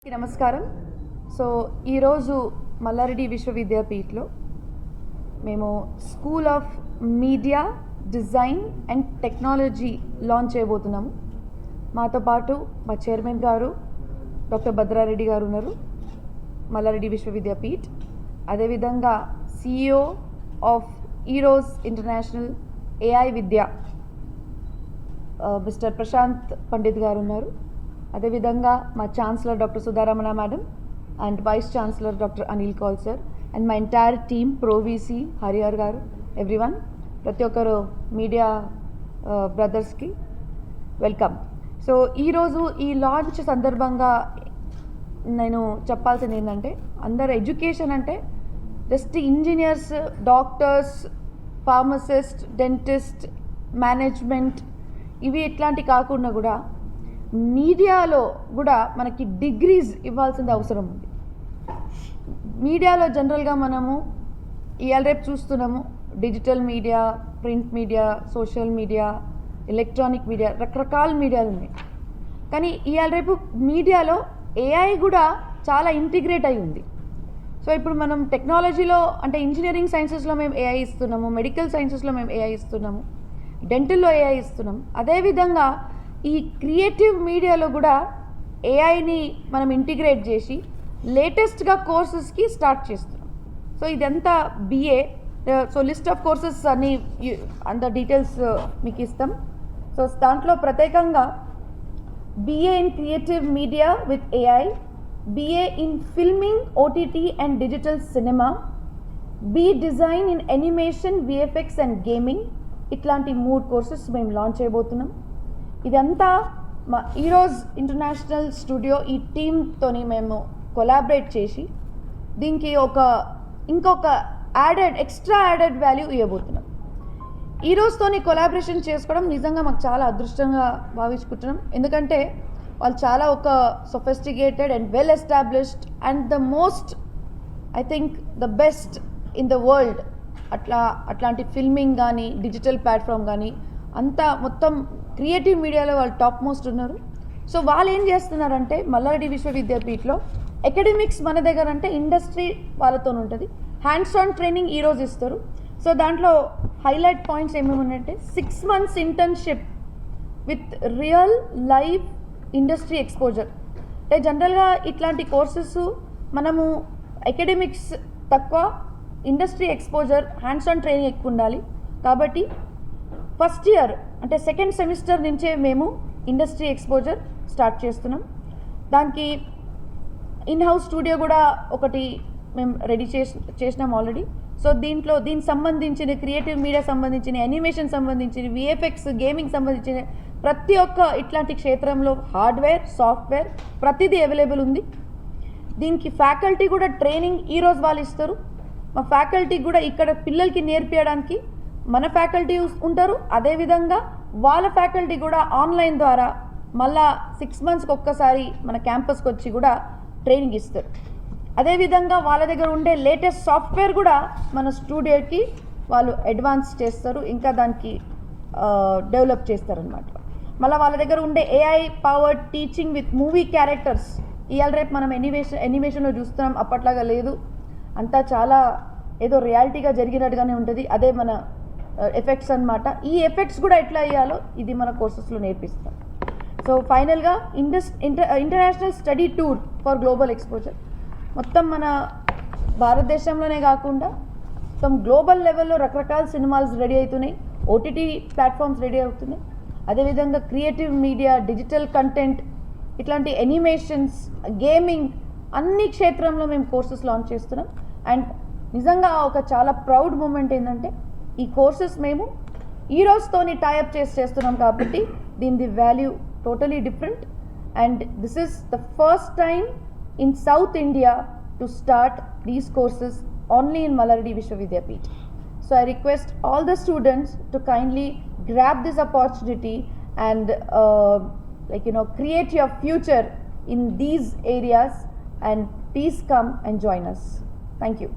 నమస్కారం. సో ఈరోజు మల్లారెడ్డి విశ్వవిద్యాపీఠలో మేము school of media design and technology launch చేయబోతున్నాము. మాతో పాటు మా చైర్మన్ గారు డాక్టర్ భద్రారెడ్డి గారు ఉన్నారు, మల్లారెడ్డి విశ్వవిద్యాపీఠ్. అదేవిధంగా CEO of Eros International AI Vidya mister Prashanth Pandit garu ఉన్నారు. అదేవిధంగా మా chancellor doctor Sudharamana madam and vice chancellor doctor Anil Kaul sir and మా entire team pro VC Harihar garu, everyone, ప్రతి ఒక్కరు మీడియా బ్రదర్స్కి వెల్కమ్. సో ఈరోజు ఈ లాంచ్ సందర్భంగా నేను చెప్పాల్సింది ఏంటంటే, అందరు ఎడ్యుకేషన్ అంటే just engineers, doctors, pharmacist, dentist, management ఇవి ఇట్లాంటి కాకుండా కూడా మీడియాలో కూడా మనకి డిగ్రీస్ ఇవ్వాల్సిన అవసరం ఉంది. మీడియాలో జనరల్గా మనము ఇవాళ రేపు చూస్తున్నాము, digital media, print media, social media, electronic media, రకరకాల మీడియాలు ఉన్నాయి. కానీ ఇవాళ రేపు మీడియాలో AI కూడా చాలా ఇంటిగ్రేట్ అయి ఉంది. సో ఇప్పుడు మనం టెక్నాలజీలో అంటే ఇంజనీరింగ్ సైన్సెస్లో మేము AI ఇస్తున్నాము, మెడికల్ సైన్సెస్లో మేము AI ఇస్తున్నాము, డెంటల్లో AI ఇస్తున్నాము. అదేవిధంగా ఈ క్రియేటివ్ మీడియాలో కూడా AIని మనం ఇంటిగ్రేట్ చేసి లేటెస్ట్గా కోర్సెస్కి స్టార్ట్ చేస్తున్నాం. సో ఇదంతా BA. So list of courses అన్ని అంత డీటెయిల్స్ మీకు ఇస్తాం. సో దాంట్లో ప్రత్యేకంగా BA in creative media with AI, BA in filming, OTT and digital cinema, B design in animation, VFX and gaming, ఇట్లాంటి 3 కోర్సెస్ మేము లాంచ్ చేయబోతున్నాం. ఇదంతా మా ఈరోజ్ ఇంటర్నేషనల్ స్టూడియో ఈ టీమ్తోని మేము కొలాబరేట్ చేసి దీనికి ఇంకొక ఎక్స్ట్రా యాడెడ్ వాల్యూ ఇవ్వబోతున్నాం. ఈరోజుతోని కొలాబరేషన్ చేసుకోవడం నిజంగా మాకు చాలా అదృష్టంగా భావించుకుంటున్నాం. ఎందుకంటే వాళ్ళు చాలా ఒక sophisticated and well established and the most, I think the best in the world అట్లాంటి ఫిల్మింగ్ కానీ డిజిటల్ ప్లాట్ఫామ్ కానీ అంతా మొత్తం క్రియేటివ్ మీడియాలో వాళ్ళు టాప్ మోస్ట్ ఉన్నారు. సో వాళ్ళు ఏం చేస్తున్నారంటే మల్లారెడ్డి విశ్వవిద్యాపీఠలో అకాడమిక్స్ మన దగ్గర అంటే ఇండస్ట్రీ వాళ్ళతో ఉంటుంది, హ్యాండ్స్ ఆన్ ట్రైనింగ్ ఈరోజు ఇస్తారు. సో దాంట్లో హైలైట్ పాయింట్స్ ఏమేమి ఉన్నాయంటే 6 months internship with real live industry exposure. అంటే జనరల్గా ఇట్లాంటి కోర్సెస్ మనము అకాడమిక్స్ తక్కువ, industry exposure, hands on training ఎక్కువ ఉండాలి. కాబట్టి ఫస్ట్ ఇయర్ అంటే సెకండ్ సెమిస్టర్ నుంచే మేము ఇండస్ట్రీ ఎక్స్పోజర్ స్టార్ట్ చేస్తున్నాం. దానికి ఇన్ హౌస్ స్టూడియో కూడా ఒకటి మేము రెడీ చేసినాం ఆల్రెడీ. సో దీనికి సంబంధించిన క్రియేటివ్ మీడియా సంబంధించిన, యానిమేషన్ సంబంధించిన, VFX, గేమింగ్ సంబంధించిన ప్రతి ఒక్క ఇట్లాంటి క్షేత్రంలో హార్డ్వేర్, సాఫ్ట్వేర్ ప్రతిదీ అవైలబుల్ ఉంది. దీనికి ఫ్యాకల్టీ కూడా ట్రైనింగ్ ఈరోజు వాళ్ళు ఇస్తారు. మా ఫ్యాకల్టీ కూడా ఇక్కడ పిల్లలకి నేర్పించడానికి మన ఫ్యాకల్టీ ఉంటారు. అదేవిధంగా వాళ్ళ ఫ్యాకల్టీ కూడా ఆన్లైన్ ద్వారా మళ్ళా 6 monthsకి ఒక్కసారి మన క్యాంపస్కి వచ్చి కూడా ట్రైనింగ్ ఇస్తారు. అదేవిధంగా వాళ్ళ దగ్గర ఉండే లేటెస్ట్ సాఫ్ట్వేర్ కూడా మన స్టూడియోకి వాళ్ళు అడ్వాన్స్ చేస్తారు, ఇంకా దానికి డెవలప్ చేస్తారనమాట. మళ్ళీ వాళ్ళ దగ్గర ఉండే AI powered teaching with movie characters. ఇవాళ రేపు మనం యానిమేషన్లో చూస్తున్నాం, అప్పట్లాగా లేదు, అంతా చాలా ఏదో రియాలిటీగా జరిగినట్టుగానే ఉంటుంది. అదే మన ఎఫెక్ట్స్ అనమాట. ఈ ఎఫెక్ట్స్ కూడా ఎట్లా అయ్యాలో ఇది మన కోర్సెస్లో నేర్పిస్తాం. సో ఫైనల్గా international study tour for global exposure. మొత్తం మన భారతదేశంలోనే కాకుండా మొత్తం గ్లోబల్ లెవెల్లో రకరకాల సినిమాలు రెడీ అవుతున్నాయి, OTT ప్లాట్ఫామ్స్ రెడీ అవుతున్నాయి. అదేవిధంగా క్రియేటివ్ మీడియా, డిజిటల్ కంటెంట్, ఇట్లాంటి యానిమేషన్స్, గేమింగ్ అన్ని క్షేత్రంలో మేము కోర్సెస్ లాంచ్ చేస్తున్నాం. అండ్ నిజంగా ఒక చాలా ప్రౌడ్ మూమెంట్ ఏంటంటే ఈ కోర్సెస్ మేము ఈ రోజుతోని టైఅప్ చేస్తున్నాం కాబట్టి దీని value totally different. And this is the first time in South India to start these courses only in Malla Reddy Vishwavidyapeeth. So I request all the students to kindly grab this opportunity and create your future in these areas, and please come and join us. Thank you.